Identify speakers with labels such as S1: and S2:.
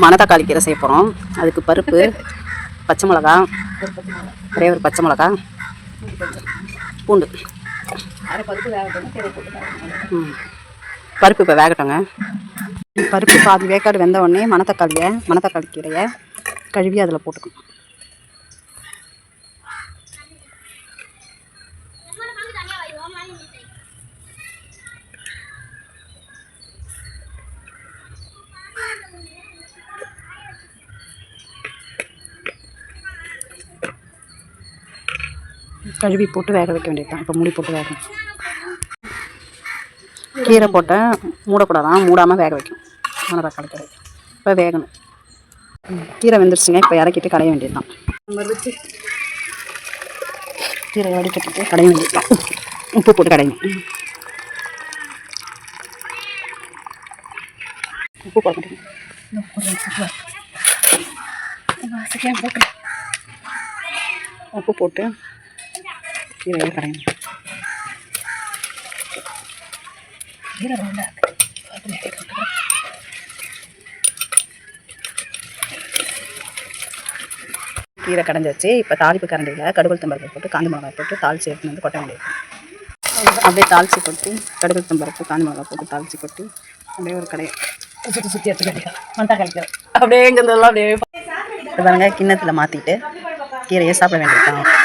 S1: மணத்தக்காளி கீரை செய்ய போகிறோம். அதுக்கு பருப்பு, பச்சை மிளகா, ஒரே ஒரு பச்சை மிளகா, பூண்டு. பருப்பு இப்போ வேகட்டோங்க. பருப்பு பாதி வேக்காடு வெந்த உடனே மணத்தக்காளி கீரையை கழுவி அதில் போட்டுக்கணும். கழுவி போட்டு வேக வைக்க வேண்டியது தான். இப்போ மூடி போட்டு வேகணும். கீரை போட்ட மூடக்கூடாதான், மூடாமல் வேக வைக்கும் மணத்தக்காளி கீரை. இப்போ வேகணும். கீரை வெந்துருச்சுங்க. இப்போ இறக்கிட்டு கடைய வேண்டியது தான். கீரை வடிகட்டிட்டு கடைய வேண்டியது தான். உப்பு போட்டு கடையணும். உப்பு போட மாட்டேங்க. உப்பு போட்டு கீரையை கடையணும். கீரை கடைஞ்சாச்சு. இப்போ தாளிப்பு கரண்டியில் கடுகு தம்பருப்பு போட்டு காஞ்சி மிளகாய் போட்டு தாளித்து எடுத்துன்னு வந்து கொட்ட வேண்டியது. அப்படியே தாளித்து கொட்டி கடுகு தம்பருப்பு காஞ்சி மிளகாய் போட்டு தாளித்து கொட்டி அப்படியே ஒரு கடையை சுற்றி எடுத்து கட்டிக்கலாம். மணத்தக்காளி அப்படியே இங்கெல்லாம் அப்படியே பாருங்க. கிண்ணத்தில் மாற்றிட்டு கீரையை சாப்பிட வேண்டியது.